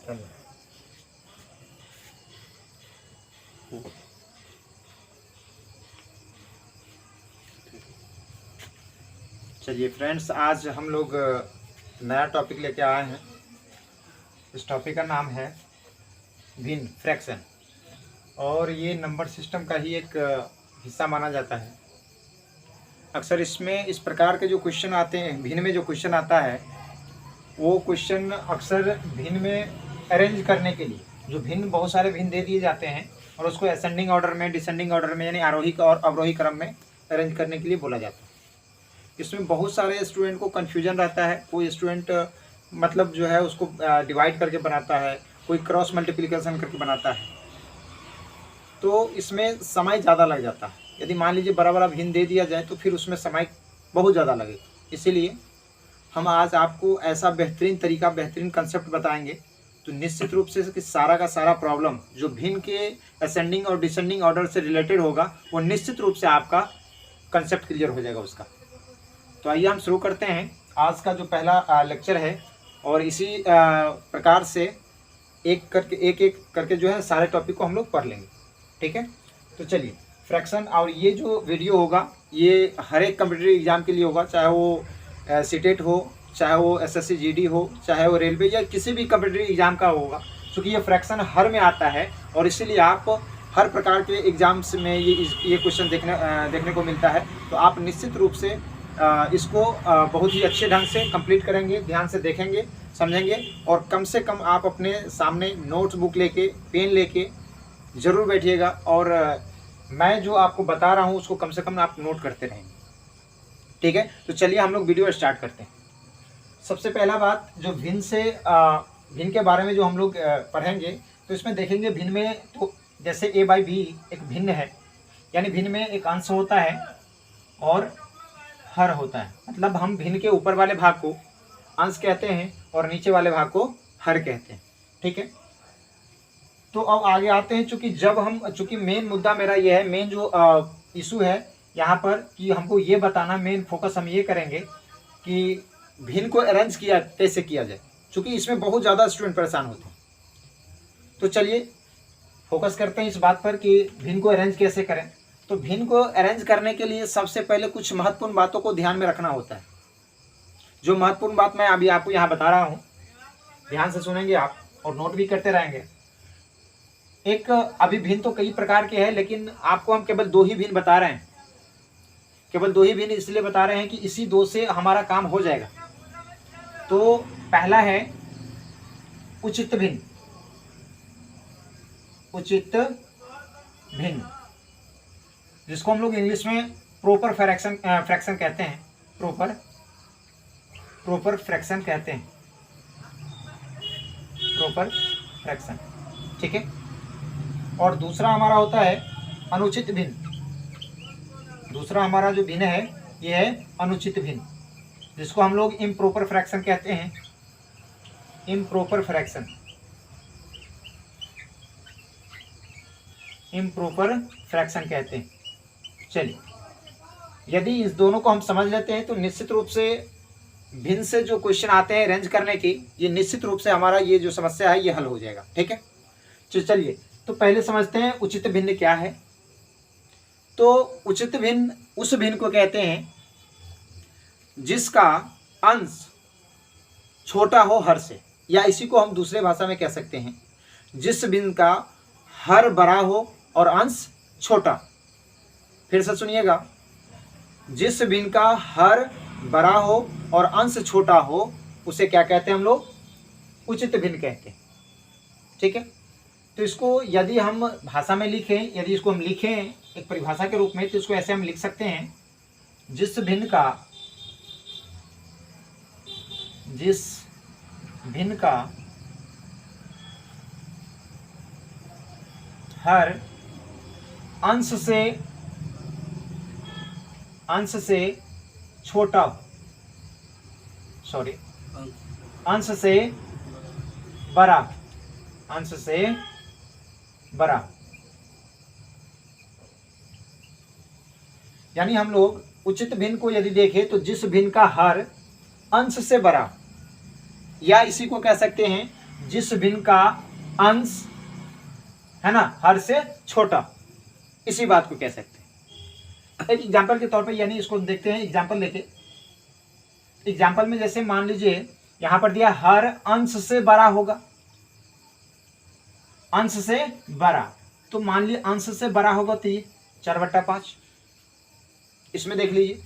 चलिए फ्रेंड्स, आज हम लोग नया टॉपिक लेके आए हैं। इस टॉपिक का नाम है भिन्न फ्रैक्शन, और ये नंबर सिस्टम का ही एक हिस्सा माना जाता है। अक्सर इसमें इस प्रकार के जो क्वेश्चन आते हैं, भिन्न में जो क्वेश्चन आता है, वो क्वेश्चन अक्सर भिन्न में अरेंज करने के लिए जो भिन्न बहुत सारे भिन्न दे दिए जाते हैं और उसको असेंडिंग ऑर्डर में, डिसेंडिंग ऑर्डर में, यानी आरोही और अवरोही क्रम में अरेंज करने के लिए बोला जाता है। इसमें बहुत सारे स्टूडेंट को कन्फ्यूजन रहता है। कोई स्टूडेंट मतलब जो है उसको डिवाइड करके बनाता है, कोई क्रॉस मल्टीप्लिकेशन करके बनाता है, तो इसमें समय ज़्यादा लग जाता है। यदि मान लीजिए बड़ा बड़ा भिन्न दे दिया जाए तो फिर उसमें समय बहुत ज़्यादा लगेगा। इसीलिए हम आज आपको ऐसा बेहतरीन तरीका, बेहतरीन कंसेप्ट बताएंगे तो निश्चित रूप से कि सारा का सारा प्रॉब्लम जो भिन्न के असेंडिंग और डिसेंडिंग ऑर्डर से रिलेटेड होगा, वो निश्चित रूप से आपका कंसेप्ट क्लियर हो जाएगा उसका। तो आइए हम शुरू करते हैं आज का जो पहला लेक्चर है, और इसी प्रकार से एक करके जो है सारे टॉपिक को हम लोग पढ़ लेंगे। ठीक है, तो चलिए फ्रैक्शन। और ये जो वीडियो होगा ये हर एक कम्पिटिटिव एग्जाम के लिए होगा, चाहे वो सीटेट हो, चाहे वो एसएससी जीडी हो, चाहे वो रेलवे या किसी भी कम्पिटिटिव एग्जाम का होगा, क्योंकि ये फ्रैक्शन हर में आता है और इसीलिए आप हर प्रकार के एग्जाम्स में ये क्वेश्चन देखने को मिलता है। तो आप निश्चित रूप से इसको बहुत ही अच्छे ढंग से कंप्लीट करेंगे, ध्यान से देखेंगे, समझेंगे, और कम से कम आप अपने सामने नोटबुक लेके, पेन लेके ज़रूर बैठिएगा, और मैं जो आपको बता रहा हूँ उसको कम से कम आप नोट करते रहेंगे। ठीक है, तो चलिए हम लोग वीडियो स्टार्ट करते हैं। सबसे पहला बात, जो भिन्न के बारे में जो हम लोग पढ़ेंगे, तो इसमें देखेंगे भिन्न में तो जैसे a बाई बी एक भिन्न है, यानी भिन्न में एक अंश होता है और हर होता है। मतलब हम भिन्न के ऊपर वाले भाग को अंश कहते हैं और नीचे वाले भाग को हर कहते हैं। ठीक है, तो अब आगे आते हैं। चूंकि मेन मुद्दा मेरा ये है, मेन जो इशू है यहाँ पर, कि हमको ये बताना, मेन फोकस हम ये करेंगे कि भिन्न को अरेंज कैसे किया जाए, चूंकि इसमें बहुत ज़्यादा स्टूडेंट परेशान होते हैं। तो चलिए फोकस करते हैं इस बात पर कि भिन्न को अरेंज कैसे करें। तो भिन्न को अरेंज करने के लिए सबसे पहले कुछ महत्वपूर्ण बातों को ध्यान में रखना होता है। जो महत्वपूर्ण बात मैं अभी आपको यहाँ बता रहा हूँ, ध्यान से सुनेंगे आप और नोट भी करते रहेंगे। एक अभी भिन्न तो कई प्रकार के हैं, लेकिन आपको हम केवल दो ही भिन्न बता रहे हैं। केवल दो ही भिन्न इसलिए बता रहे हैं कि इसी दो से हमारा काम हो जाएगा। तो पहला है उचित भिन्न। उचित भिन्न, जिसको हम लोग इंग्लिश में प्रॉपर फ्रैक्शन कहते हैं। प्रॉपर फ्रैक्शन कहते हैं, प्रॉपर फ्रैक्शन। ठीक है, और दूसरा हमारा होता है अनुचित भिन्न। दूसरा हमारा जो भिन्न है ये है अनुचित भिन्न, जिसको हम लोग इम्प्रॉपर फ्रैक्शन कहते हैं। इम्प्रॉपर फ्रैक्शन, इम्प्रॉपर फ्रैक्शन कहते हैं। चलिए, यदि इस दोनों को हम समझ लेते हैं तो निश्चित रूप से भिन्न से जो क्वेश्चन आते हैं अरेंज करने की, ये निश्चित रूप से हमारा ये जो समस्या है ये हल हो जाएगा। ठीक है, चलिए तो पहले समझते हैं उचित भिन्न क्या है। तो उचित भिन्न उस भिन्न को कहते हैं जिसका अंश छोटा हो हर से, या इसी को हम दूसरे भाषा में कह सकते हैं जिस भिन्न का हर बड़ा हो और अंश छोटा। फिर से सुनिएगा, जिस भिन्न का हर बड़ा हो और अंश छोटा हो उसे क्या कहते हैं हम लोग? उचित भिन्न कहते हैं। ठीक है, तो इसको यदि हम भाषा में लिखें, यदि इसको हम लिखें एक परिभाषा के रूप में, तो इसको ऐसे हम लिख सकते हैं, जिस भिन्न का हर अंश से छोटा हो, अंश से बड़ा, यानी हम लोग उचित भिन्न को यदि देखें तो जिस भिन्न का हर अंश से बड़ा, या इसी को कह सकते हैं जिस भिन्न का अंश है ना हर से छोटा, इसी बात को कह सकते हैं। एक एग्जांपल के तौर पे, यानी इसको देखते हैं एग्जांपल लेके। एग्जांपल में जैसे मान लीजिए यहां पर दिया हर अंश से बड़ा होगा, अंश से बड़ा, तो मान लीजिए अंश से बड़ा होगा तो ये 4/5। इसमें देख लीजिए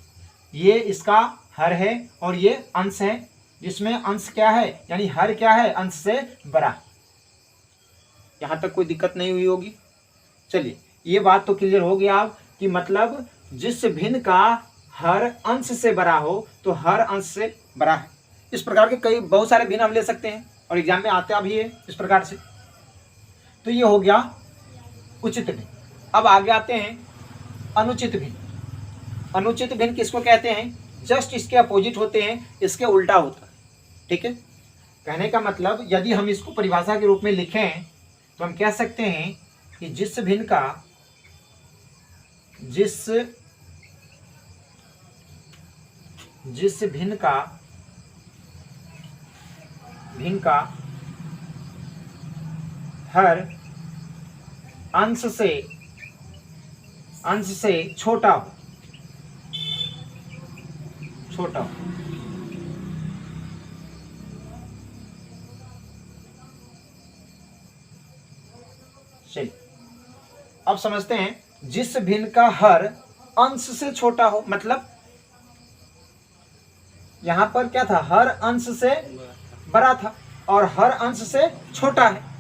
ये इसका हर है और ये अंश है, जिसमें अंश क्या है यानी हर क्या है अंश से बड़ा। यहां तक कोई दिक्कत नहीं हुई होगी। चलिए ये बात तो क्लियर हो गया आप कि मतलब जिस भिन्न का हर अंश से बड़ा हो तो हर अंश से बड़ा है। इस प्रकार के कई बहुत सारे भिन्न हम ले सकते हैं और एग्जाम में आता भी है इस प्रकार से। तो ये हो गया उचित भिन्न। अब आगे आते हैं अनुचित भिन्न। अनुचित भिन्न किसको कहते हैं? जस्ट इसके अपोजिट होते हैं, इसके उल्टा होता है। ठीक है, कहने का मतलब यदि हम इसको परिभाषा के रूप में लिखें तो हम कह सकते हैं कि जिस भिन्न का हर अंश से छोटा हो चलिए अब समझते हैं। जिस भिन्न का हर अंश से छोटा हो, मतलब यहां पर क्या था, हर अंश से बड़ा था और हर अंश से छोटा है।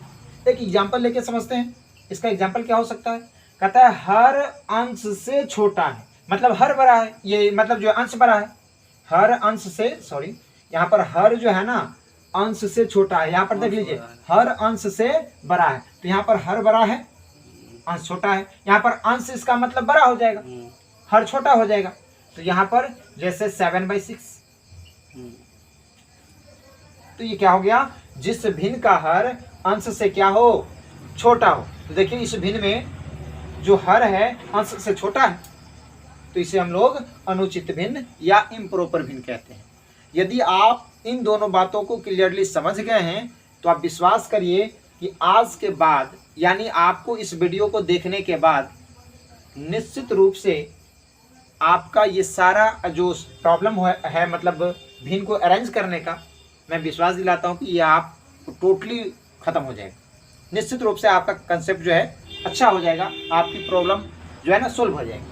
एक एग्जांपल लेके समझते हैं। इसका एग्जांपल क्या हो सकता है? कहता है हर अंश से छोटा है, मतलब हर बड़ा है, ये मतलब जो अंश बड़ा है, हर अंश से, सॉरी यहाँ पर हर जो है ना अंश से छोटा है। यहाँ पर देख लीजिए हर अंश से बड़ा है, तो यहाँ पर हर बड़ा है, अंश छोटा है। यहाँ पर अंश इसका मतलब बड़ा हो जाएगा, हर छोटा हो जाएगा। तो यहाँ पर जैसे 7/6, तो ये क्या हो गया? जिस भिन्न का हर अंश से क्या हो, छोटा हो। तो देखिए इस भिन्न में जो हर है अंश से छोटा है, तो इसे हम लोग अनुचित भिन्न या इम्प्रॉपर भिन्न कहते हैं। यदि आप इन दोनों बातों को क्लियरली समझ गए हैं तो आप विश्वास करिए कि आज के बाद, यानी आपको इस वीडियो को देखने के बाद निश्चित रूप से आपका ये सारा जो प्रॉब्लम है मतलब भिन्न को अरेंज करने का, मैं विश्वास दिलाता हूँ कि ये आप टोटली खत्म हो जाएगा। निश्चित रूप से आपका कंसेप्ट जो है अच्छा हो जाएगा, आपकी प्रॉब्लम जो है ना सोल्व हो जाएगी।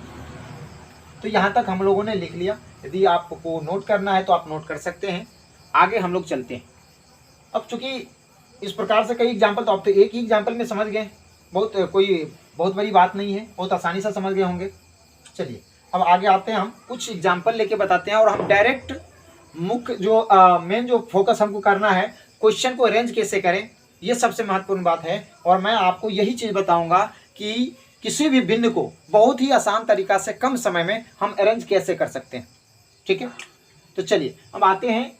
तो यहाँ तक हम लोगों ने लिख लिया। यदि आपको नोट करना है तो आप नोट कर सकते हैं। आगे हम लोग चलते हैं। अब चूंकि इस प्रकार से कई एग्जाम्पल, तो आप तो एक ही एग्जाम्पल में समझ गए, कोई बहुत बड़ी बात नहीं है, बहुत आसानी से समझ गए होंगे। चलिए अब आगे आते हैं, हम कुछ एग्जाम्पल लेके बताते हैं और हम डायरेक्ट मुख्य जो मेन जो फोकस हमको करना है, क्वेश्चन को अरेंज कैसे करें, ये सबसे महत्वपूर्ण बात है। और मैं आपको यही चीज़ बताऊंगा कि किसी भी भिन्न को बहुत ही आसान तरीका से कम समय में हम अरेंज कैसे कर सकते हैं। ठीक है, तो चलिए अब आते हैं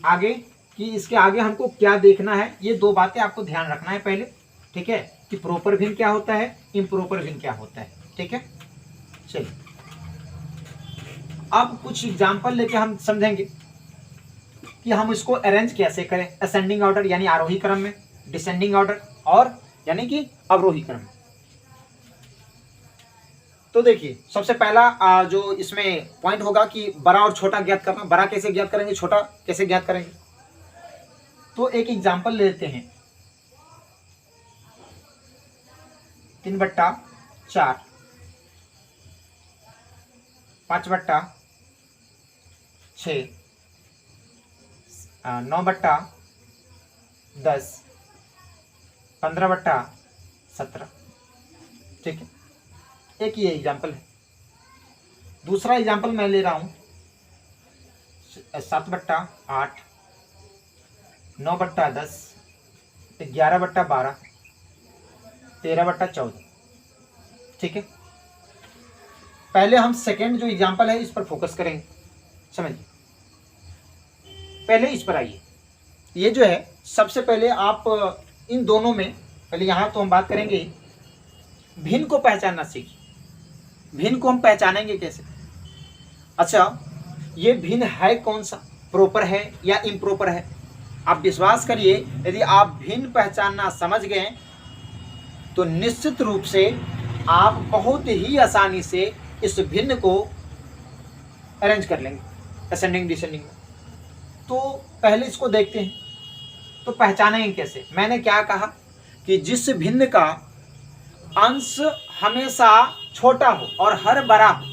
आगे कि इसके आगे हमको क्या देखना है। ये दो बातें आपको ध्यान रखना है पहले, ठीक है, कि प्रॉपर भिन्न क्या होता है, इम्प्रॉपर भिन्न क्या होता है। ठीक है, चलिए अब कुछ एग्जाम्पल लेके हम समझेंगे कि हम इसको अरेंज कैसे करें, असेंडिंग ऑर्डर यानी आरोही क्रम में, डिसेंडिंग ऑर्डर और यानी कि अवरोही क्रम में। तो देखिए सबसे पहला जो इसमें पॉइंट होगा कि बड़ा और छोटा ज्ञात करना। बड़ा कैसे ज्ञात करेंगे, छोटा कैसे ज्ञात करेंगे? तो एक एग्जांपल लेते हैं, 3/4, 5/6, 9/10, 15/17। ठीक है, एक ही एग्जाम्पल है। दूसरा एग्जाम्पल मैं ले रहा हूं 7/8, 9/10, 11/12, 13/14। ठीक है, पहले हम सेकेंड जो एग्जाम्पल है इस पर फोकस करेंगे। समझिए, पहले इस पर आइए। ये जो है सबसे पहले आप इन दोनों में, पहले यहाँ तो हम बात करेंगे भिन्न को पहचानना सीखिए। भिन्न को हम पहचानेंगे कैसे? अच्छा, ये भिन्न है कौन सा, प्रॉपर है या इम्प्रॉपर है? आप विश्वास करिए, यदि आप भिन्न पहचानना समझ गए तो निश्चित रूप से आप बहुत ही आसानी से इस भिन्न को अरेंज कर लेंगे असेंडिंग डिसेंडिंग में। तो पहले इसको देखते हैं, तो पहचानेंगे कैसे। मैंने क्या कहा कि जिस भिन्न का अंश हमेशा छोटा हो और हर बड़ा हो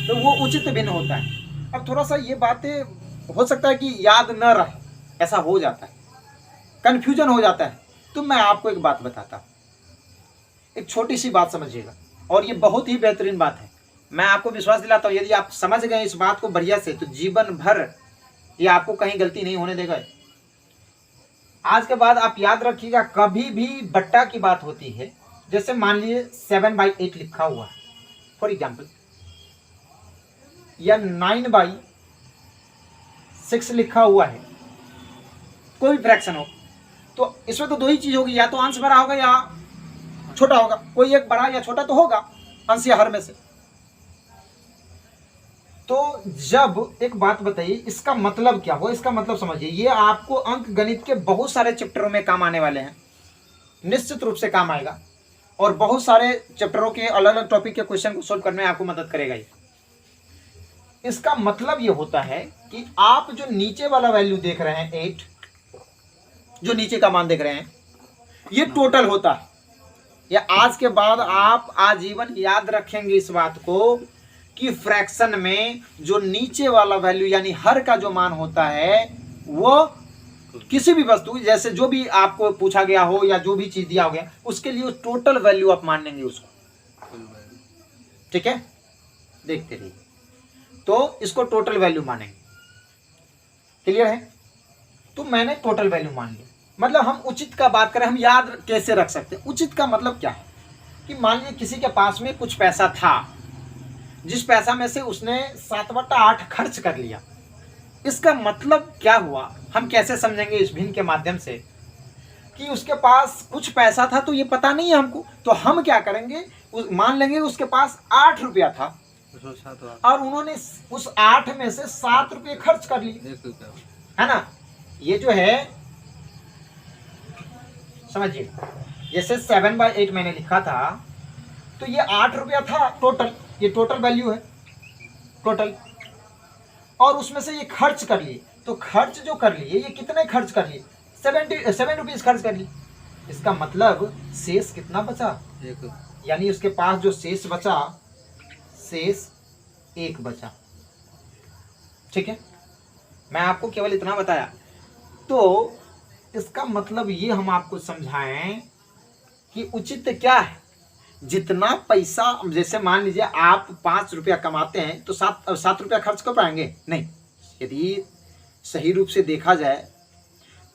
तो वो उचित भिन्न होता है। अब थोड़ा सा ये बातें हो सकता है कि याद न रहे, ऐसा हो जाता है, कन्फ्यूजन हो जाता है। तो मैं आपको एक बात बताता हूँ, एक छोटी सी बात समझिएगा, और ये बहुत ही बेहतरीन बात है। मैं आपको विश्वास दिलाता हूँ, यदि आप समझ गए इस बात को बढ़िया से तो जीवन भर ये आपको कहीं गलती नहीं होने देगा। आज के बाद आप याद रखिएगा, कभी भी बट्टा की बात होती है, जैसे मान लीजिए 7/8 लिखा हुआ है फॉर एग्जाम्पल, या 9/6 लिखा हुआ है, कोई भी फ्रैक्शन हो, तो इसमें तो दो ही चीज होगी, या तो अंश बड़ा होगा या छोटा होगा। कोई एक बड़ा या छोटा तो होगा अंश या हर में से। तो जब एक बात बताइए, इसका मतलब क्या हो, इसका मतलब समझिए। ये आपको अंक गणित के बहुत सारे चैप्टरों में काम आने वाले हैं, निश्चित रूप से काम आएगा, और बहुत सारे चैप्टरों के अलग अलग टॉपिक के क्वेश्चन को सोल्व करने में आपको मदद करेगा ये। इसका मतलब ये होता है कि आप जो नीचे वाला वैल्यू देख रहे हैं 8, जो नीचे का मान देख रहे हैं, ये टोटल होता है। या आज के बाद आप आजीवन याद रखेंगे इस बात को कि फ्रैक्शन में जो नीचे वाला वैल्यू यानी हर का जो मान होता है, वो किसी भी वस्तु, जैसे जो भी आपको पूछा गया हो या जो भी चीज दिया हो गया, उसके लिए टोटल वैल्यू आप मान लेंगे उसको। ठीक है, देखते रहिए। तो इसको टोटल वैल्यू मानेंगे, क्लियर है। तो मैंने टोटल वैल्यू मान लिया। मतलब हम उचित का बात करें, हम याद कैसे रख सकते हैं उचित का मतलब क्या है कि मान लीजिए किसी के पास में कुछ पैसा था, जिस पैसा में से उसने 7/8 खर्च कर लिया। इसका मतलब क्या हुआ, हम कैसे समझेंगे इस भिन्न के माध्यम से कि उसके पास कुछ पैसा था, तो ये पता नहीं है हमको, तो हम क्या करेंगे, मान लेंगे उसके पास 8 रुपया था और उन्होंने उस 8 में से 7 रुपये खर्च कर लिए, है ना। ये जो है समझिए, जैसे 7/8 मैंने लिखा था, तो ये 8 रुपया था टोटल, ये टोटल वैल्यू है टोटल, और उसमें से ये खर्च कर लिए। तो खर्च जो कर लिए, ये कितने खर्च कर लिए, 7 रुपीज खर्च कर लिए। इसका मतलब शेष कितना बचा, यानी उसके पास जो शेष बचा, शेष 1 बचा। ठीक है, मैं आपको केवल इतना बताया। तो इसका मतलब ये हम आपको समझाएं कि उचित क्या है। जितना पैसा, जैसे मान लीजिए आप 5 रुपया कमाते हैं तो 7 रुपया खर्च कर पाएंगे नहीं। यदि सही रूप से देखा जाए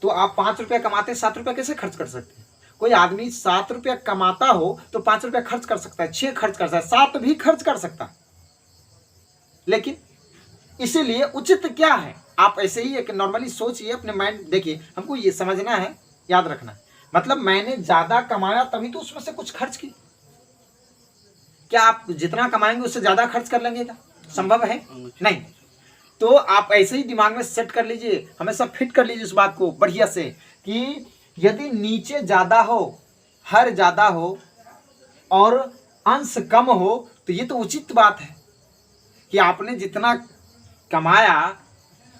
तो आप 5 रुपया कमाते हैं, 7 रुपया कैसे खर्च कर सकते हैं। कोई आदमी 7 रुपया कमाता हो तो 5 रुपया खर्च कर सकता है, 6 खर्च कर सकता है, 7 भी खर्च कर सकता है। लेकिन इसीलिए उचित क्या है, आप ऐसे ही एक नॉर्मली सोचिए, अपने माइंड देखिए, हमको ये समझना है, याद रखना है। मतलब मैंने ज्यादा कमाया तभी तो उसमें से कुछ खर्च की। क्या आप जितना कमाएंगे उससे ज्यादा खर्च कर लेंगे, क्या संभव है? नहीं। तो आप ऐसे ही दिमाग में सेट कर लीजिए, हमेशा फिट कर लीजिए इस बात को बढ़िया से कि यदि नीचे ज्यादा हो, हर ज्यादा हो और अंश कम हो, तो ये तो उचित बात है कि आपने जितना कमाया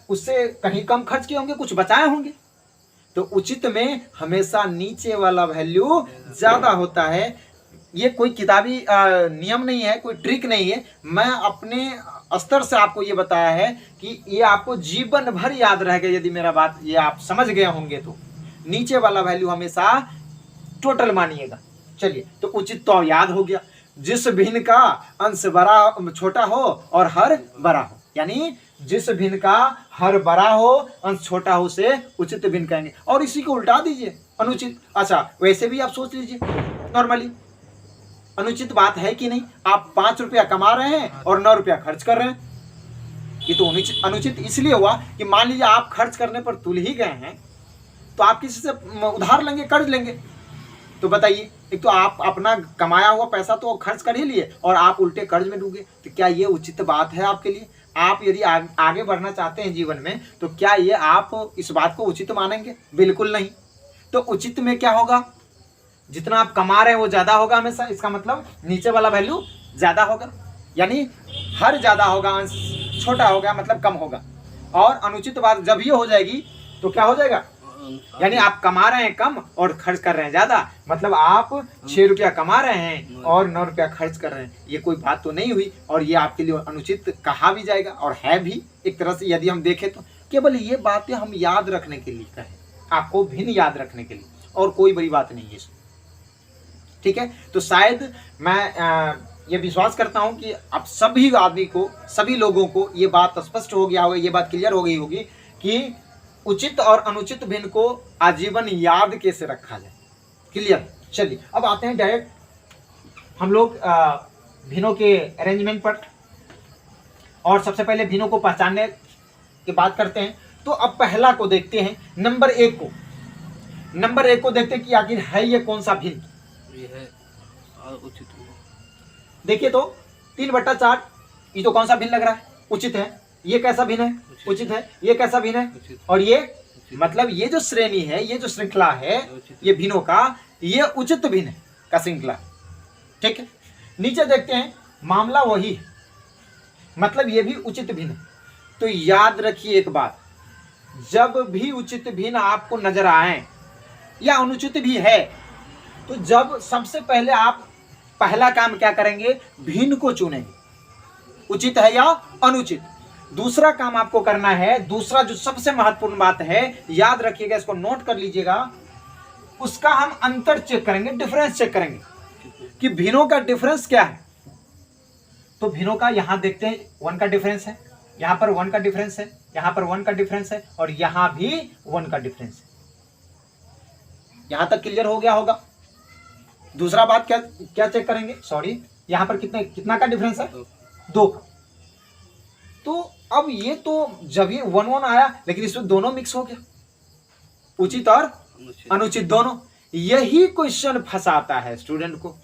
उससे कहीं कम खर्च किए होंगे, कुछ बचाए होंगे। तो उचित में हमेशा नीचे वाला वैल्यू ज्यादा होता है। ये कोई किताबी नियम नहीं है, कोई ट्रिक नहीं है, मैं अपने स्तर से आपको ये बताया है कि ये आपको जीवन भर याद रहेगा। यदि मेरा बात ये आप समझ गए होंगे तो नीचे वाला वैल्यू हमेशा टोटल मानिएगा। चलिए, तो उचित तो याद हो गया, जिस भिन्न का अंश बड़ा छोटा हो और हर बड़ा हो, यानी जिस भिन्न का हर बड़ा हो अंश छोटा हो से उचित भिन्न कहेंगे। और इसी को उल्टा दीजिए, अनुचित। अच्छा, वैसे भी आप सोच लीजिए नॉर्मली, अनुचित बात है कि नहीं। आप 5 रुपया कमा रहे हैं और 9 रुपया खर्च कर रहे हैं, ये तो अनुचित इसलिए हुआ कि मान लीजिए आप खर्च करने पर तुल ही गए हैं, तो आप किसी से उधार लेंगे, कर्ज लेंगे, तो बताइए, एक तो आप अपना कमाया हुआ पैसा तो खर्च कर ही लिए और आप उल्टे कर्ज में डूबे, तो क्या ये उचित बात है आपके लिए? आप यदि आगे बढ़ना चाहते हैं जीवन में, तो क्या ये आप इस बात को उचित मानेंगे? बिल्कुल नहीं। तो उचित में क्या होगा? जितना आप कमा रहे हैं वो ज्यादा होगा हमेशा, इसका मतलब नीचे वाला वैल्यू ज्यादा होगा, यानी हर ज्यादा होगा, अंश छोटा होगा मतलब कम होगा। और अनुचित बात जब ये हो जाएगी तो क्या हो जाएगा? यानी आप कमा रहे हैं कम और खर्च कर रहे हैं ज्यादा, मतलब आप 6 रुपया कमा रहे हैं और 9 रुपया खर्च कर रहे हैं। ये कोई बात तो नहीं हुई, और ये आपके लिए अनुचित कहा भी जाएगा और है भी एक तरह से। यदि हम देखें तो केवल ये बातें हम याद रखने के लिए कहें, आपको भिन्न याद रखने के लिए, और कोई बड़ी बात नहीं है इसमें। ठीक है, तो शायद मैं ये विश्वास करता हूं कि अब सभी आदमी को, सभी लोगों को ये बात स्पष्ट हो गया होगा, ये बात क्लियर हो गई होगी कि उचित और अनुचित भिन्न को आजीवन याद कैसे रखा जाए। क्लियर? चलिए अब आते हैं डायरेक्ट हम लोग भिन्नों के अरेंजमेंट पर, और सबसे पहले भिन्नों को पहचानने की बात करते हैं। तो अब पहला को देखते हैं, नंबर 1 को। नंबर 1 को देखते हैं कि आखिर है ये कौन सा भिन्न? ये है उचित। देखिए तो 3/4, ये तो कौन सा भिन्न लग रहा है? उचित है। ये कैसा भिन्न है? उचित है। ये कैसा भिन्न है? और ये मतलब ये जो श्रेणी है, ये जो श्रृंखला है, ये भिन्नों का, ये उचित भिन्न का श्रृंखला। ठीक है, नीचे देखते हैं, मामला वही है, मतलब ये भी उचित भिन्न। तो याद रखिए एक बात, जब भी उचित भिन्न आपको नजर आए या अनुचित भी है, तो जब सबसे पहले आप पहला काम क्या करेंगे? भिन्न को चुनेंगे, उचित है या अनुचित। दूसरा काम आपको करना है, दूसरा जो सबसे महत्वपूर्ण बात है, याद रखिएगा, इसको नोट कर लीजिएगा, उसका हम अंतर चेक करेंगे, डिफरेंस चेक करेंगे कि भिन्नों का डिफरेंस क्या है। तो भिन्नों का यहां देखते हैं 1 का डिफरेंस है, यहां पर 1 का डिफरेंस है, यहां पर 1 का डिफरेंस है, और यहां भी 1 का डिफरेंस है। यहां तक क्लियर हो गया होगा। दूसरा बात क्या चेक करेंगे? सॉरी, यहां पर कितना का डिफरेंस है? 2 का। तो अब ये तो जब ये 1 आया, लेकिन इसमें दोनों मिक्स हो गया, उचित और अनुचित दोनों। यही क्वेश्चन फंसाता है स्टूडेंट को।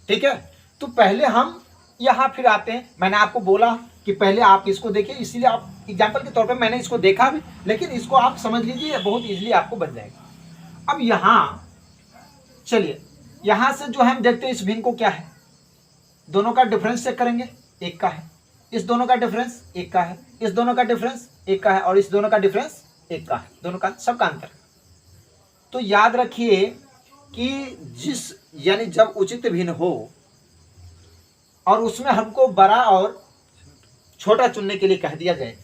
ठीक है, तो पहले हम यहां फिर आते हैं। मैंने आपको बोला कि पहले आप इसको देखिए, इसीलिए आप एग्जाम्पल के तौर पे मैंने इसको देखा भी, लेकिन इसको आप समझ लीजिए, बहुत इजीली आपको बन जाएगा। अब यहां चलिए, यहां से जो हम देखते हैं इस भिन्न को क्या है, दोनों का डिफरेंस चेक करेंगे, 1 का है। इस दोनों का डिफरेंस 1 का है, इस दोनों का डिफरेंस 1 का है, और इस दोनों का डिफरेंस 1 का है, दोनों का सबका अंतर। तो याद रखिए कि यानी जब उचित भिन्न हो और उसमें हमको बड़ा और छोटा चुनने के लिए कह दिया जाए,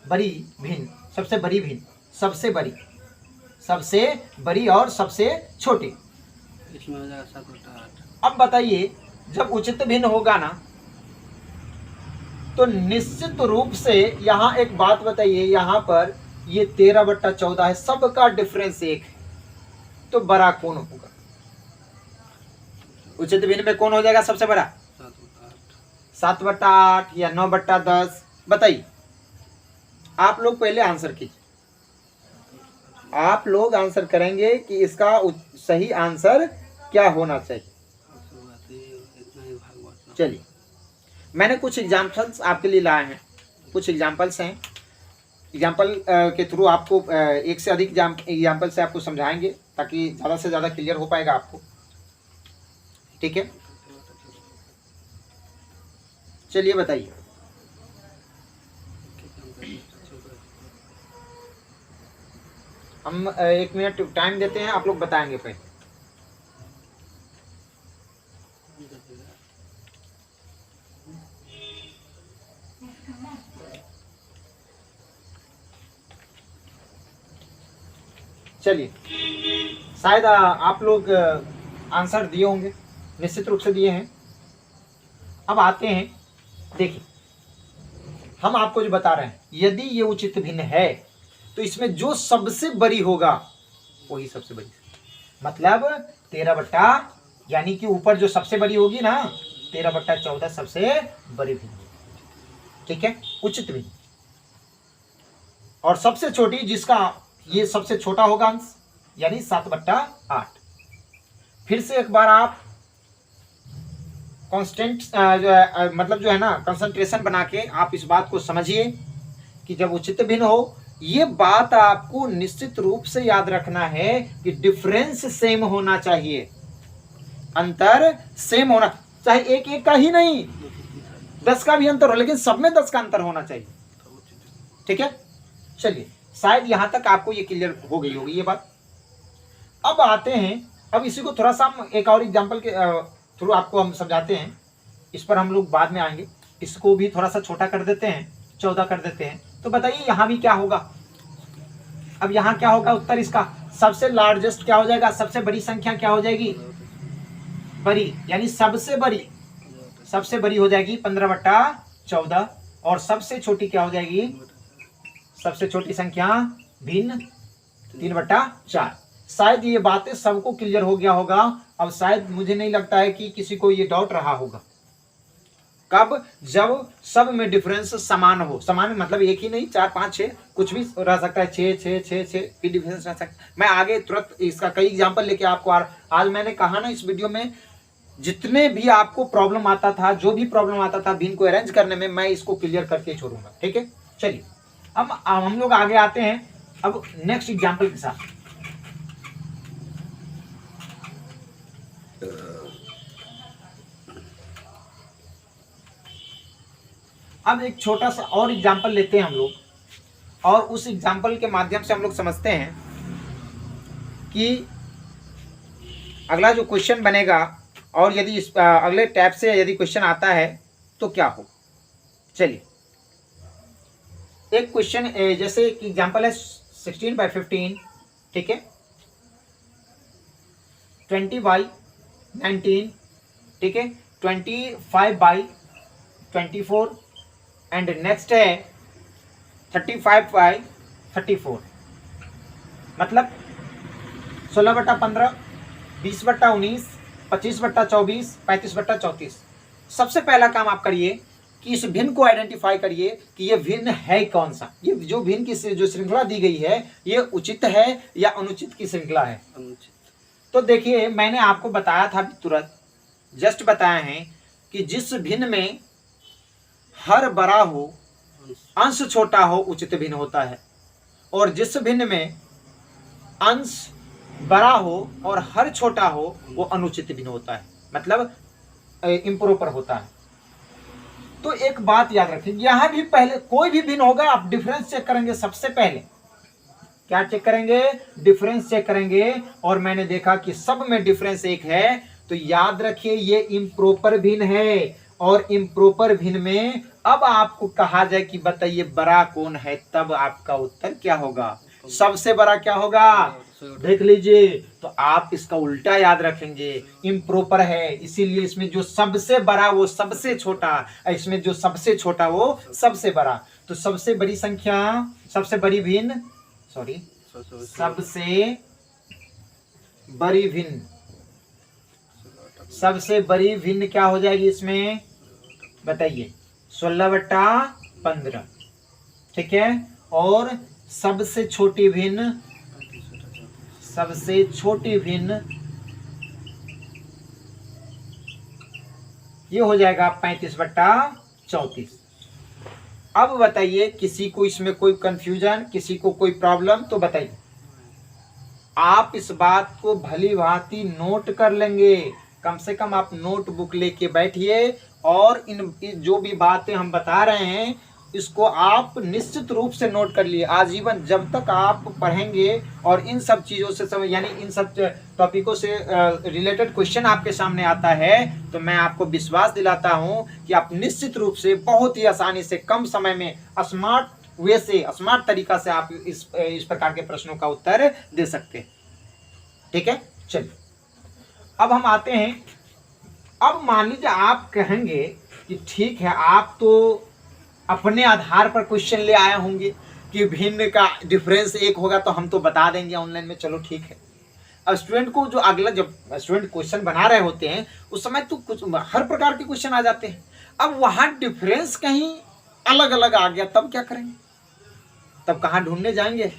बड़ी भिन्न, सबसे बड़ी भिन्न, सबसे बड़ी और सबसे छोटी, इसमें हो जाएगा 7/8। अब बताइए, जब उचित भिन्न होगा ना, तो निश्चित रूप से यहां एक बात बताइए, यहां पर ये 13/14 है, सबका डिफरेंस 1 है, तो बड़ा कौन होगा? उचित भिन्न में कौन हो जाएगा सबसे बड़ा? 7/8 या 9/10? बताइए, आप लोग पहले आंसर कीजिए। आप लोग आंसर करेंगे कि इसका सही आंसर क्या होना चाहिए। चलिए, मैंने कुछ एग्जाम्पल्स आपके लिए लाए हैं, कुछ एग्जाम्पल्स हैं। एग्जाम्पल के थ्रू आपको एक से अधिक एग्जाम्पल से आपको समझाएंगे, ताकि ज़्यादा से ज़्यादा क्लियर हो पाएगा आपको। ठीक है, चलिए बताइए। हम 1 मिनट टाइम देते हैं, आप लोग बताएंगे पहले। चलिए, शायद आप लोग आंसर दिए होंगे, निश्चित रूप से दिए हैं। अब आते हैं, देखिए, हम आपको जो बता रहे हैं, यदि ये उचित भिन्न है तो इसमें जो सबसे बड़ी होगा वही सबसे बड़ी, मतलब 13 यानी कि ऊपर जो सबसे बड़ी होगी ना, 13/14 सबसे बड़ी भिन्न। ठीक है, उचित भिन्न। और सबसे छोटी, जिसका ये सबसे छोटा होगा अंश, यानी 7/8। फिर से एक बार आप कांस्टेंट मतलब जो है ना कंसंट्रेशन बना के आप इस बात को समझिए कि जब उचित भिन्न हो, ये बात आपको निश्चित रूप से याद रखना है कि डिफरेंस सेम होना चाहिए, अंतर सेम होना चाहे, एक एक का ही नहीं 10 का भी अंतर हो, लेकिन सब में 10 का अंतर होना चाहिए। ठीक है, चलिए शायद यहां तक आपको ये क्लियर हो गई होगी ये बात। अब आते हैं, अब इसी को थोड़ा सा हम एक और एग्जांपल के थ्रू आपको हम समझाते हैं, इस पर हम लोग बाद में आएंगे। इसको भी थोड़ा सा छोटा कर देते हैं, 14 कर देते हैं। तो बताइए यहाँ भी क्या होगा। अब यहाँ क्या होगा उत्तर इसका, सबसे लार्जेस्ट क्या हो जाएगा, सबसे बड़ी संख्या क्या हो जाएगी, बड़ी, यानी सबसे बड़ी हो जाएगी 15/14, और सबसे छोटी क्या हो जाएगी, सबसे छोटी संख्या भिन्न 3/4। शायद ये बातें सबको क्लियर हो गया होगा। अब शायद मुझे नहीं लगता है कि किसी को ये डाउट रहा होगा। कब, जब सब में डिफरेंस समान हो, समान मतलब एक ही नहीं, 4 5 6 कुछ भी रह सकता है, 6 6 6 6 भी डिफरेंस रह सकता है। मैं आगे तुरंत इसका कई एग्जांपल लेके आपको आज मैंने कहा ना इस वीडियो में, जितने भी आपको प्रॉब्लम आता था, जो भी प्रॉब्लम आता था भिन्न को अरेंज करने में, मैं इसको क्लियर करके छोड़ूंगा। ठीक है, चलिए अब हम लोग आगे आते हैं अब नेक्स्ट एग्जांपल के साथ। अब एक छोटा सा और एग्जांपल लेते हैं हम लोग, और उस एग्जांपल के माध्यम से हम लोग समझते हैं कि अगला जो क्वेश्चन बनेगा, और यदि इस अगले टैब से यदि क्वेश्चन आता है तो क्या हो। चलिए एक क्वेश्चन जैसे एक एग्जांपल है 16/15, ठीक है, 20/19, ठीक है, 25/24, एंड नेक्स्ट है 35/34, मतलब 16/15, 20/19, 25/24, 35/34। सबसे पहला काम आप करिए कि इस भिन्न को आइडेंटिफाई करिए कि ये भिन्न है कौन सा। ये जो भिन्न की जो श्रृंखला दी गई है, ये उचित है या अनुचित की श्रृंखला है। अनुचित। तो देखिए मैंने आपको बताया था तुरंत, जस्ट बताया है कि जिस भिन्न में हर बड़ा हो, अंश छोटा हो, उचित भिन्न होता है, और जिस भिन्न में अंश बड़ा हो और हर छोटा हो, वो अनुचित भिन्न होता है, मतलब इम्प्रॉपर होता है। तो एक बात याद रखें, यहां भी पहले कोई भी भिन्न होगा, आप डिफरेंस चेक करेंगे। सबसे पहले क्या चेक करेंगे, डिफरेंस चेक करेंगे, और मैंने देखा कि सब में डिफरेंस एक है, तो याद रखिए ये इम्प्रॉपर भिन्न है। और इम्प्रॉपर भिन्न में अब आपको कहा जाए कि बताइए बड़ा कौन है, तब आपका उत्तर क्या होगा, सबसे बड़ा क्या होगा, देख लीजिए। तो आप इसका उल्टा याद रखेंगे, इम्प्रॉपर है, इसीलिए इसमें जो सबसे बड़ा वो सबसे छोटा, इसमें जो सबसे छोटा वो सबसे बड़ा। तो सबसे बड़ी संख्या, सबसे बड़ी भिन्न, सॉरी, सबसे बड़ी भिन्न, सबसे बड़ी भिन्न क्या हो जाएगी इसमें, बताइए 16/15, ठीक है। और सबसे छोटी भिन्न, सबसे छोटी भिन्न ये हो जाएगा 35/34। अब बताइए किसी को इसमें कोई कंफ्यूजन, किसी को कोई प्रॉब्लम, तो बताइए। आप इस बात को भली भांति नोट कर लेंगे, कम से कम आप नोटबुक लेके बैठिए, और इन जो भी बातें हम बता रहे हैं इसको आप निश्चित रूप से नोट कर लिए आजीवन, जब तक आप पढ़ेंगे और इन सब चीज़ों से समझ, यानी इन सब टॉपिकों से रिलेटेड क्वेश्चन आपके सामने आता है, तो मैं आपको विश्वास दिलाता हूं कि आप निश्चित रूप से बहुत ही आसानी से कम समय में स्मार्ट वे से, स्मार्ट तरीका से आप इस प्रकार के प्रश्नों का उत्तर दे सकते हैं। ठीक है, चलिए अब हम आते हैं। अब मान लीजिए आप कहेंगे कि ठीक है, आप तो अपने आधार पर क्वेश्चन ले आए होंगे कि भिन्न का डिफरेंस एक होगा, तो हम तो बता देंगे ऑनलाइन में, चलो ठीक है। अब स्टूडेंट को जो अगला, जब स्टूडेंट क्वेश्चन बना रहे होते हैं उस समय तो कुछ हर प्रकार के क्वेश्चन आ जाते हैं। अब वहाँ डिफरेंस कहीं अलग अलग आ गया, तब क्या करेंगे, तब कहाँ ढूंढने जाएंगे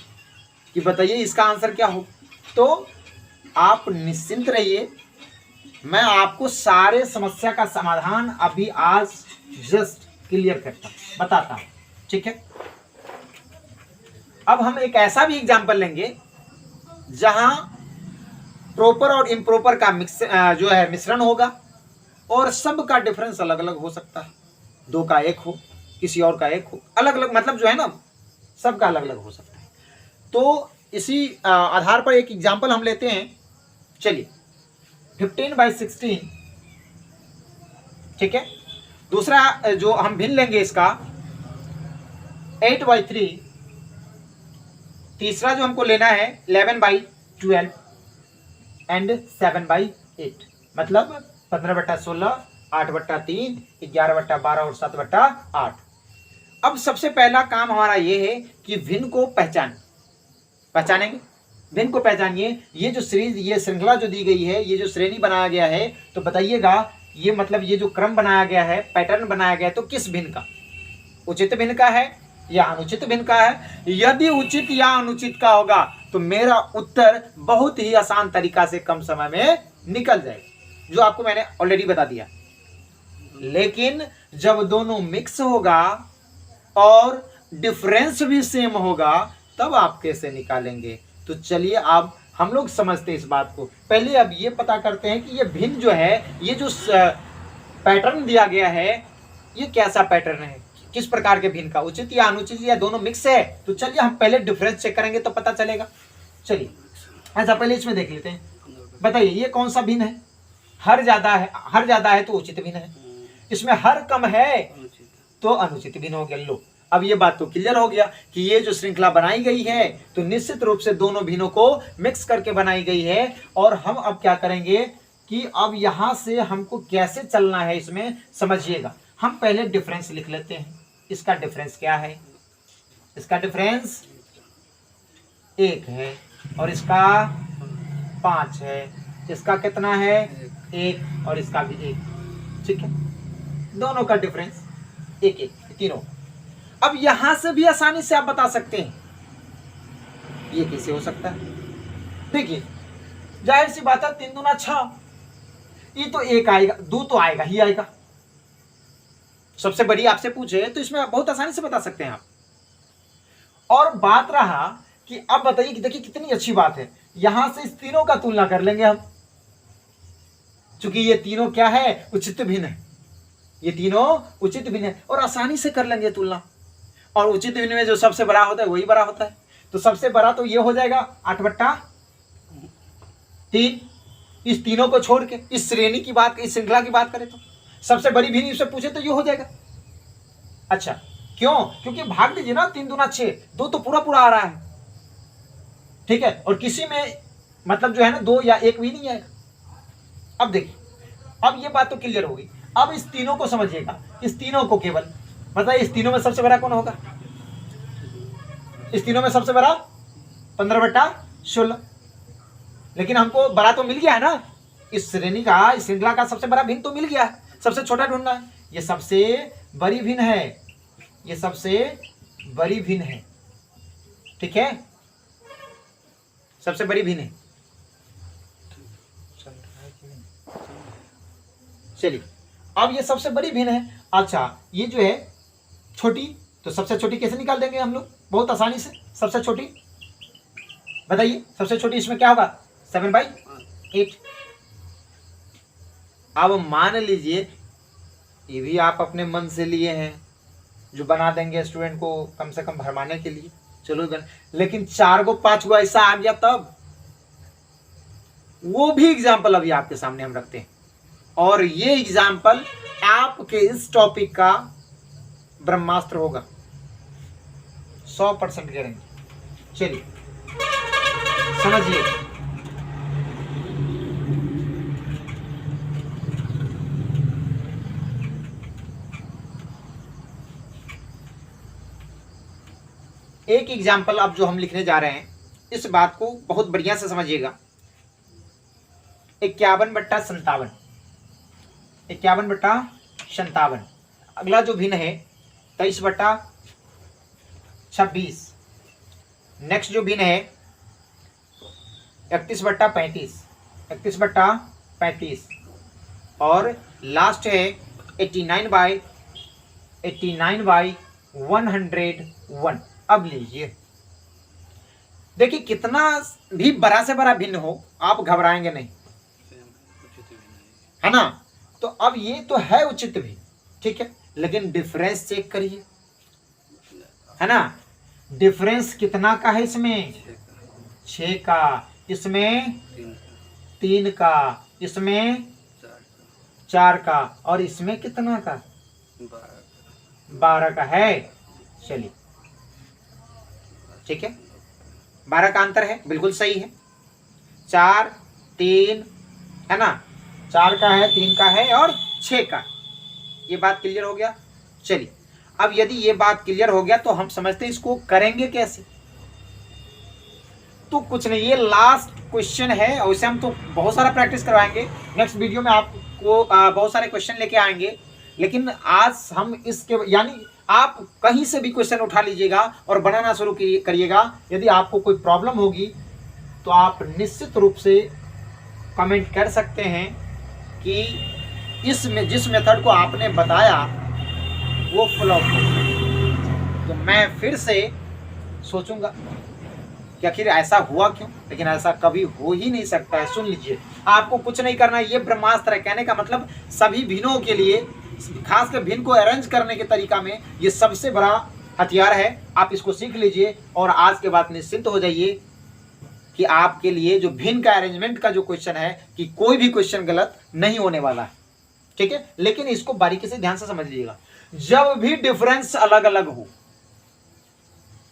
कि बताइए इसका आंसर क्या हो। तो आप निश्चिंत रहिए, मैं आपको सारे समस्या का समाधान अभी आज जस्ट क्लियर करता बताता हूं, ठीक है। अब हम एक ऐसा भी एग्जांपल लेंगे जहां प्रॉपर और इम्प्रॉपर का जो है मिश्रण होगा और सब का डिफरेंस अलग अलग हो सकता है। दो का एक हो, किसी और का एक हो, अलग अलग मतलब जो है ना सबका अलग अलग हो सकता है। तो इसी आधार पर एक एग्जांपल हम लेते हैं। चलिए 15/16, ठीक है। दूसरा जो हम भिन्न लेंगे इसका 8/3। तीसरा जो हमको लेना है 11/12 एंड 7/8, मतलब 15/16, 8/3, 11/12 और 7/8। अब सबसे पहला काम हमारा ये है कि भिन्न को पहचानेंगे। भिन्न को पहचानिए। ये जो सीरीज, ये श्रृंखला जो दी गई है, ये जो श्रेणी बनाया गया है, तो बताइएगा ये मतलब ये जो क्रम बनाया गया है, पैटर्न बनाया गया है, तो किस भिन्न का? उचित भिन्न का है या अनुचित भिन्न का है? यदि उचित या अनुचित का होगा तो मेरा उत्तर बहुत ही आसान तरीका से कम समय में निकल जाएगा, जो आपको मैंने ऑलरेडी बता दिया। लेकिन जब दोनों मिक्स होगा और डिफरेंस भी सेम होगा तब आप कैसे निकालेंगे? तो चलिए अब हम लोग समझते हैं इस बात को। पहले अब ये पता करते हैं कि ये भिन्न जो है, ये जो पैटर्न दिया गया है, ये कैसा पैटर्न है, किस प्रकार के भिन्न का, उचित या अनुचित या दोनों मिक्स है। तो चलिए हम पहले डिफरेंस चेक करेंगे तो पता चलेगा। चलिए ऐसा पहले इसमें देख लेते हैं। बताइए ये कौन सा भिन्न है? हर ज्यादा है तो उचित भिन्न है, इसमें हर कम है तो अनुचित भिन्न हो गया। लो अब ये बात तो क्लियर हो गया कि ये जो श्रृंखला बनाई गई है तो निश्चित रूप से दोनों भिन्नों को मिक्स करके बनाई गई है। और हम अब क्या करेंगे कि अब यहां से हमको कैसे चलना है इसमें समझिएगा। हम पहले डिफरेंस लिख लेते हैं। इसका डिफरेंस क्या है? इसका डिफरेंस 1 है और इसका 5 है। इसका कितना है? 1 और इसका भी 1, ठीक है। दोनों का डिफरेंस 1 तीनों। अब यहां से भी आसानी से आप बता सकते हैं ये कैसे हो सकता है। देखिए जाहिर सी बात है 3 दूना 6, ये तो 1 आएगा, 2 तो आएगा ही आएगा। सबसे बड़ी आपसे पूछे तो इसमें आप बहुत आसानी से बता सकते हैं आप। और बात रहा कि अब बताइए कि देखिए कितनी अच्छी बात है, यहां से इस तीनों का तुलना कर लेंगे हम, क्योंकि ये तीनों क्या है? उचित भिन्न है। ये तीनों उचित भिन्न है और आसानी से कर लेंगे तुलना। और उचित भिन्न में जो सबसे बड़ा होता है वही बड़ा होता है। तो सबसे बड़ा तो ये हो जाएगा 8/3। इस तीनों को छोड़ के इस श्रेणी की बात, इस श्रृंखला की बात करें तो सबसे बड़ी भिन्न इससे पूछे तो ये हो जाएगा। अच्छा क्यों? क्योंकि भाग दीजिए ना, 3 दूना 6, 2 तो पूरा पूरा आ रहा है, ठीक है। और किसी में मतलब जो है ना 2 या 1 भी नहीं आएगा। अब देखिए अब ये बात तो क्लियर होगी। अब इस तीनों को समझिएगा, इस तीनों को केवल मतलब इस तीनों में सबसे बड़ा कौन होगा? इस तीनों में सबसे बड़ा 15/16। लेकिन हमको बड़ा तो मिल गया है ना, इस श्रेणी का, इस श्रृंखला का सबसे बड़ा भिन्न तो मिल गया है। सबसे छोटा ढूंढना है। ये सबसे बड़ी भिन्न है, ये सबसे बड़ी भिन्न है, ठीक है। सबसे बड़ी भिन्न है। चलिए अब ये सबसे बड़ी भिन्न है। अच्छा ये जो है छोटी, तो सबसे छोटी कैसे निकाल देंगे हम लोग? बहुत आसानी से। सबसे छोटी बताइए, सबसे छोटी इसमें क्या होगा? 7/8। अब मान लीजिए ये भी आप अपने मन से लिए हैं, जो बना देंगे स्टूडेंट को कम से कम भरमाने के लिए, चलो लेकिन 4 गो 5 गो ऐसा आ गया तब, वो भी एग्जाम्पल अभी आपके सामने हम रखते हैं। और ये एग्जाम्पल आपके इस टॉपिक का ब्रह्मास्त्र होगा, 100% गारंटी। चलिए समझिए। एक एग्जाम्पल अब जो हम लिखने जा रहे हैं, इस बात को बहुत बढ़िया से समझिएगा। 51/57, 51/57। अगला जो भिन्न है 23/26। नेक्स्ट जो भिन्न है 31/35, 31/35। और लास्ट है 89/101। अब लीजिए, देखिए कितना भी बड़ा से बड़ा भिन्न हो आप घबराएंगे नहीं, उचित भी नहीं। है ना। तो अब ये तो है उचित भी, ठीक है, लेकिन डिफरेंस चेक करिए, है ना। डिफरेंस कितना का है इसमें? 6 का, इसमें 3 का, इसमें 4 का, और इसमें कितना का? 12 का है। चलिए ठीक है, 12 का अंतर है, बिल्कुल सही है। 4 3 है ना, 4 का है, 3 का है और 6 का। ये बात क्लियर हो गया। चलिए अब यदि ये बात क्लियर हो गया तो हम समझते हैं इसको करेंगे कैसे। तो कुछ नहीं, ये लास्ट क्वेश्चन है, और इसे हम तो बहुत सारा प्रैक्टिस करवाएंगे। नेक्स्ट वीडियो में आपको बहुत सारे क्वेश्चन लेके आएंगे, लेकिन आज हम इसके यानी आप कहीं से भी क्वेश्चन उठा लीजिएगा और बनाना शुरू करिएगा। यदि आपको कोई प्रॉब्लम होगी तो आप निश्चित रूप से कमेंट कर सकते हैं कि इसमें जिस मेथड को आपने बताया वो फ्लॉप हो, तो मैं फिर से सोचूंगा कि आखिर ऐसा हुआ क्यों, लेकिन ऐसा कभी हो ही नहीं सकता है। सुन लीजिए, आपको कुछ नहीं करना है, ये ब्रह्मास्त्र है। कहने का मतलब सभी भिन्नों के लिए, खासकर भिन्न को अरेंज करने के तरीका में ये सबसे बड़ा हथियार है। आप इसको सीख लीजिए और आज के बाद निश्चिंत हो जाइए कि आपके लिए जो भिन्न का अरेंजमेंट का जो क्वेश्चन है कि कोई भी क्वेश्चन गलत नहीं होने वाला है, ठीक है। लेकिन इसको बारीकी से ध्यान से समझ लीजिएगा, जब भी डिफरेंस अलग अलग हो,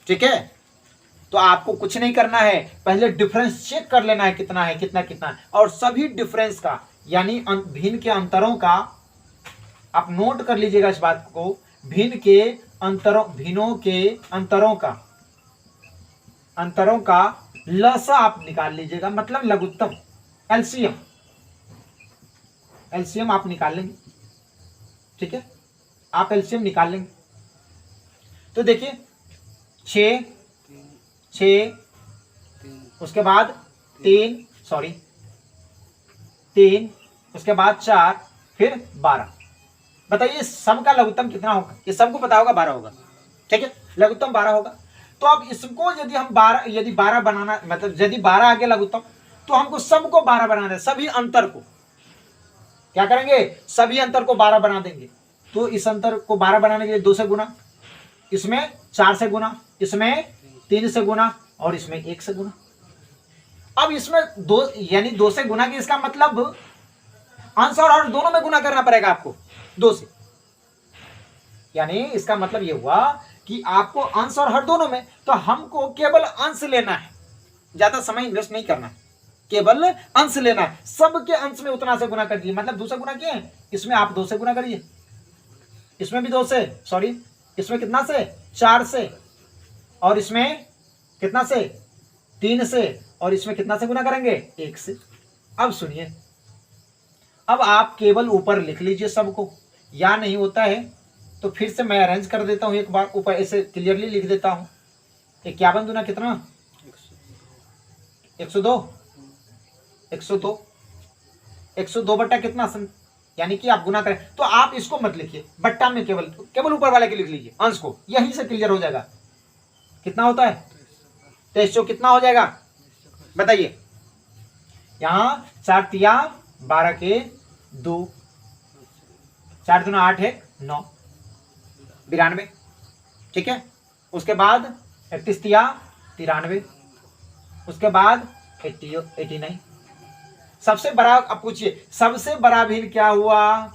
ठीक है, तो आपको कुछ नहीं करना है, पहले डिफरेंस चेक कर लेना है कितना है, कितना कितना है, और सभी डिफरेंस का यानी भिन्न के अंतरों का आप नोट कर लीजिएगा इस बात को। भिन्न के अंतरों, भिन्नों के अंतरों का लसा आप निकाल लीजिएगा, मतलब लघुत्तम, एलसीएम आप निकाल लेंगे, ठीक है। आप एलसीएम निकाल लेंगे तो देखिए 6 उसके बाद 3 उसके बाद 4 फिर 12। बताइए सबका लघुत्तम कितना होगा? ये सबको पता होगा 12 होगा, ठीक है, लघुत्तम 12 होगा। तो अब इसको यदि हम 12 बनाना, मतलब यदि 12 आगे लघुत्तम, तो हमको सबको 12 बनाना है। सभी अंतर को क्या करेंगे? सभी अंतर को 12 बना देंगे। तो इस अंतर को 12 बनाने के लिए 2 से गुना, इसमें 4 से गुना, इसमें 3 से गुना और इसमें 1 से गुना। अब इसमें 2 यानी 2 से गुना की, इसका मतलब अंश और हर दोनों में गुना करना पड़ेगा आपको 2 से। यानी इसका मतलब ये हुआ कि आपको अंश और हर दोनों में, तो हमको केवल अंश लेना है, ज्यादा समय इन्वेस्ट नहीं करना है, केवल अंश लेना है। सबके अंश में उतना से गुना कर दिए, मतलब 2 से गुना किए, इसमें आप 2 से गुना करिए, इसमें भी 2 से, इसमें कितना से? 4 से, और इसमें कितना से? 3 से, और इसमें कितना से गुना करेंगे? 1 से। अब सुनिए, अब आप केवल ऊपर लिख लीजिए सबको, या नहीं होता है तो फिर से मैं अरेंज कर देता हूं, एक बार ऊपर ऐसे क्लियरली लिख देता हूं। 51 दूना कितना? 102 बट्टा कितना, यानी कि आप गुना करें तो आप इसको मत लिखिए बट्टा में, केवल ऊपर वाले के लिख लीजिए अंश को, यहीं से क्लियर हो जाएगा। कितना होता है? 2300 कितना हो जाएगा बताइए? यहां 4 तिया 12 के 2, 4 दूना 8 है 9, 92, ठीक है। उसके बाद 31 तिया 93, उसके बाद 89। सबसे बड़ा, अब पूछिए सबसे बड़ा भिन्न क्या हुआ?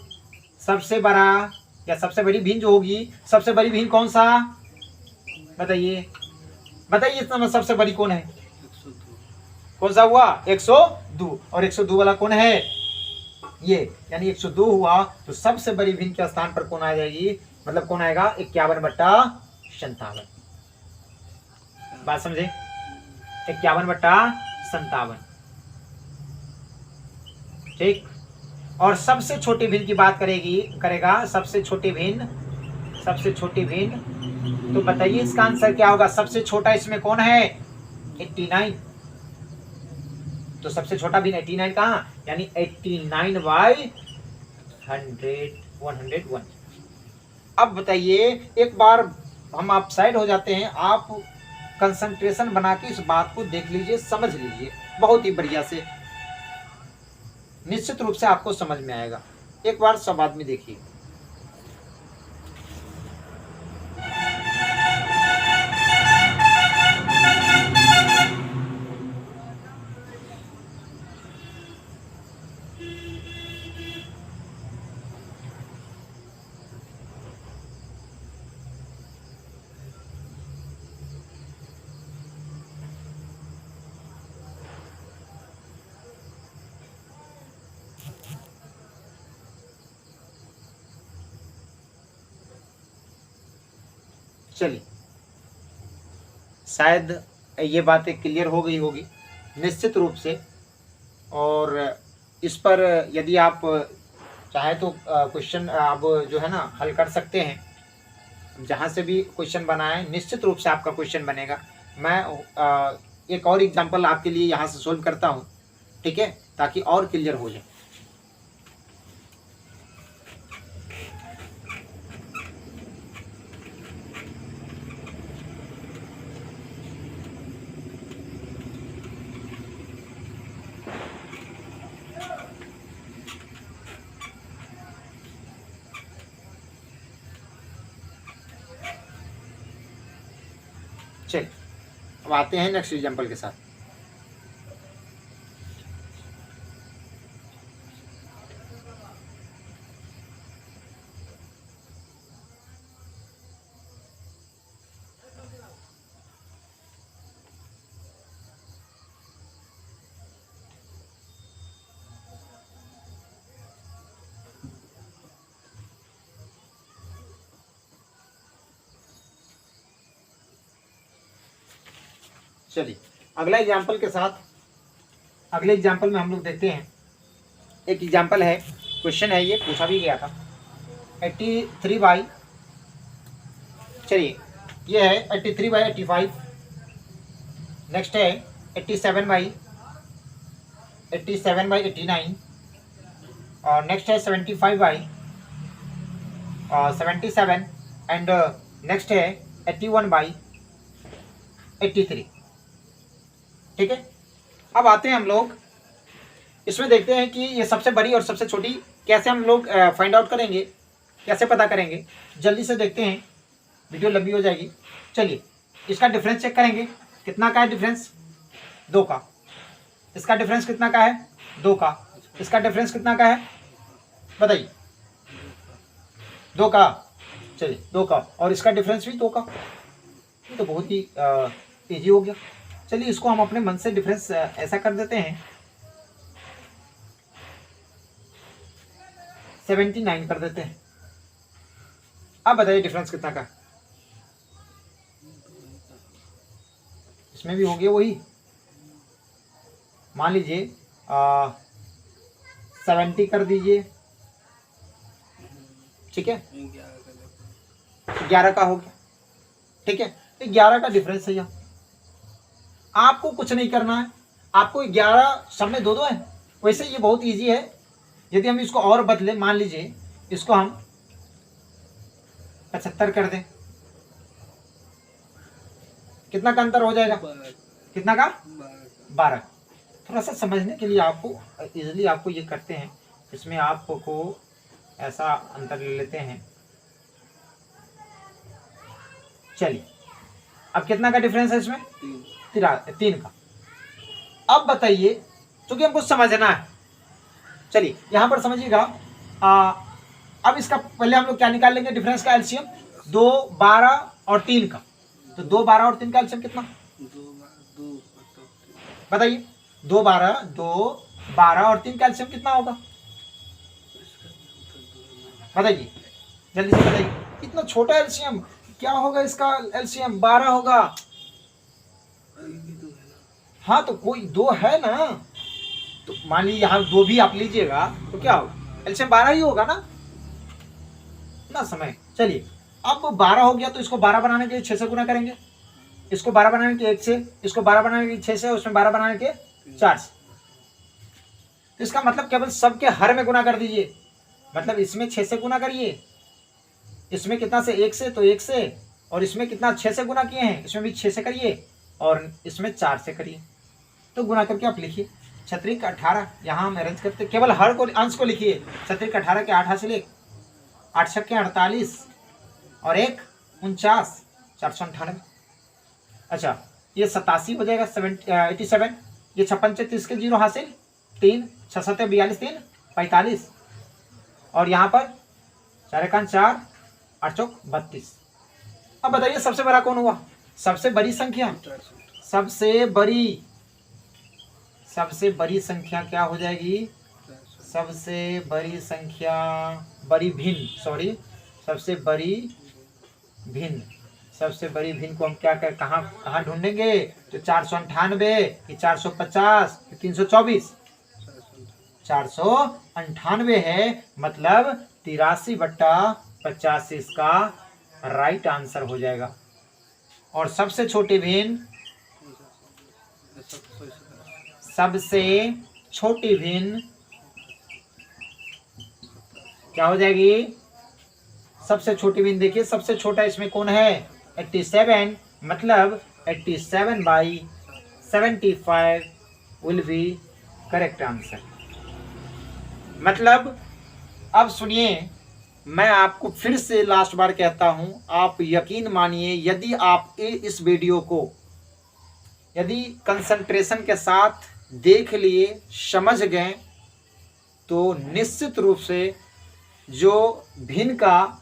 सबसे बड़ा या सबसे बड़ी भिन्न जो होगी, सबसे बड़ी भिन्न कौन सा? बताइए इस समय सबसे बड़ी कौन है? 102। कौन सा हुआ? 102। और 102 वाला कौन है? ये, यानी 102 हुआ तो सबसे बड़ी भिन्न के स्थान पर कौन आ जाएगी? मतलब कौन आएगा? 51/57। बात समझे? 51/57, ठीक। और सबसे छोटी भिन्न की बात करेगा सबसे छोटी भिन्न, तो बताइए इसका आंसर क्या होगा? सबसे छोटा इसमें कौन है? 89। तो सबसे छोटा भिन्न 89 कहां? यानी 89/52। 101। अब बताइए, एक बार हम आप साइड हो जाते हैं, आप कंसंट्रेशन बना के इस बात को देख लीजिए, समझ लीजिए बहुत ही बढ़िया से, निश्चित रूप से आपको समझ में आएगा। एक बार सब आदमी देखिए। चलिए, शायद ये बातें क्लियर हो गई होगी निश्चित रूप से। और इस पर यदि आप चाहे तो क्वेश्चन आप जो है ना हल कर सकते हैं। जहाँ से भी क्वेश्चन बनाएं निश्चित रूप से आपका क्वेश्चन बनेगा। मैं एक और एग्जांपल आपके लिए यहाँ से सोल्व करता हूँ, ठीक है, ताकि और क्लियर हो जाए। चलिए, अब आते हैं नेक्स्ट एग्जांपल के साथ। चलिए, अगला एग्जाम्पल के साथ, अगले एग्जाम्पल में हम लोग देखते हैं। एक एग्जाम्पल है, क्वेश्चन है, ये पूछा भी गया था। 83/, चलिए ये है 83/85। नेक्स्ट है 87/89। और नेक्स्ट है 75/77। एंड नेक्स्ट है 81/83। ठीक है, अब आते हैं हम लोग इसमें, देखते हैं कि ये सबसे बड़ी और सबसे छोटी कैसे हम लोग फाइंड आउट करेंगे, कैसे पता करेंगे। जल्दी से देखते हैं, वीडियो लंबी हो जाएगी। चलिए, इसका डिफरेंस चेक करेंगे। कितना का है डिफरेंस? 2 का। इसका डिफरेंस कितना का है? 2 का। इसका डिफरेंस कितना का है बताइए? 2 का। चलिए, 2 का। और इसका डिफरेंस भी 2 का। ये तो बहुत ही ईजी हो गया। चलिए, इसको हम अपने मन से डिफरेंस ऐसा कर देते हैं, 79 कर देते हैं। अब बताइए डिफरेंस कितना का? इसमें भी हो गया वही। मान लीजिए 70 कर दीजिए, ठीक है, 11 का हो गया। ठीक है, 11 का डिफरेंस है। यहाँ आपको कुछ नहीं करना है, आपको 11 सब में 2-2 है। वैसे ये बहुत इजी है। यदि हम इसको और बदले, मान लीजिए इसको हम 75 कर दें, कितना का अंतर हो जाएगा? कितना का? 12। थोड़ा सा समझने के लिए आपको इजीली आपको ये करते हैं, इसमें आपको ऐसा अंतर ले लेते हैं। चलिए, अब कितना का डिफरेंस है इसमें? 3 का। अब बताइए, क्योंकि हमको समझना है, चलिए यहां पर समझिएगा। अब इसका पहले हम लोग क्या निकाल लेंगे? डिफरेंस का एलसीएम 2, 12 और 3 का। तो 2, 12 और 3 का एलसीएम कितना बताइए? 2, 12 और 3 का एलसीएम कितना होगा बताइए? जल्दी से बताइए। इतना छोटा एलसीएम क्या होगा? इसका एलसीएम 12 होगा। हाँ, तो कोई 2 है ना, तो मान लीजिए यहाँ 2 भी आप लीजिएगा तो क्या होगा? एलसीएम 12 ही होगा ना समय। चलिए, अब 12 हो गया तो इसको 12 बनाने के लिए 6 से गुना करेंगे, इसको 12 बनाने के 1 से, इसको 12 बनाने के 6 से, उसमें 12 बनाने के 4 से। तो इसका मतलब केवल सबके हर में गुना कर दीजिए, मतलब इसमें 6 से गुना करिए, इसमें कितना से 1 से, तो 1 से, और इसमें कितना 6 से गुना किए हैं, इसमें भी 6 से करिए, और इसमें 4 से करिए, तो गुना करके आप लिखिए। 6 18, यहाँ हम अरेंज करते, केवल हर को अंश को लिखिए। 6 18 के 8 हासिल 1, 8 छक्के 48 और 1 49, 498। अच्छा, ये 87 हो जाएगा, 87। ये 56 30 के 0 हासिल 3, 6 7 42 3 45, और यहाँ पर 4 1 4, 8 चौक 32। अब बताइए सबसे बड़ा कौन हुआ? सबसे बड़ी संख्या, सबसे बड़ी संख्या क्या हो जाएगी? सबसे बड़ी संख्या, बड़ी भिन्न, सॉरी, सबसे बड़ी भिन्न को हम क्या कर, कहाँ ढूंढेंगे? तो 498 कि 450 कि 324? 498 है, मतलब 83/50 इसका राइट आंसर हो जाएगा। और सबसे छोटी भिन्न, क्या हो जाएगी? सबसे छोटी भिन्न देखिए, सबसे छोटा इसमें कौन है? 87, मतलब 87/75 विल बी करेक्ट आंसर। मतलब अब सुनिए, मैं आपको फिर से लास्ट बार कहता हूं, आप यकीन मानिए, यदि आप इस वीडियो को यदि कंसंट्रेशन के साथ देख लिए, समझ गए, तो निश्चित रूप से जो भिन्न का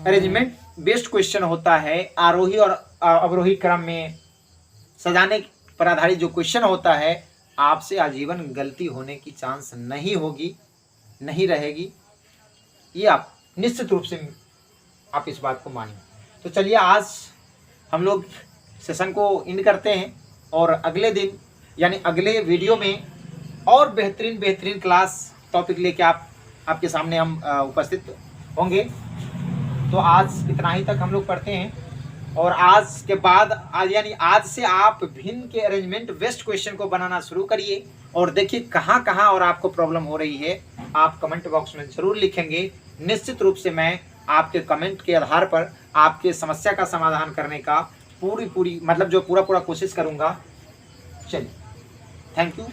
अरेंजमेंट बेस्ड क्वेश्चन होता है, आरोही और अवरोही क्रम में सजाने पर आधारित जो क्वेश्चन होता है, आपसे आजीवन गलती होने की चांस नहीं होगी, नहीं रहेगी। ये आप निश्चित रूप से आप इस बात को मानिए। तो चलिए, आज हम लोग सेशन को एंड करते हैं, और अगले दिन यानी अगले वीडियो में और बेहतरीन क्लास टॉपिक लेके आपके सामने हम उपस्थित होंगे। तो आज इतना ही तक हम लोग पढ़ते हैं, और आज के बाद यानी आज से आप भिन्न के अरेंजमेंट बेस्ड क्वेश्चन को बनाना शुरू करिए, और देखिए कहाँ और आपको प्रॉब्लम हो रही है, आप कमेंट बॉक्स में जरूर लिखेंगे। निश्चित रूप से मैं आपके कमेंट के आधार पर आपके समस्या का समाधान करने का पूरी मतलब जो पूरा कोशिश करूँगा। चलिए, थैंक यू।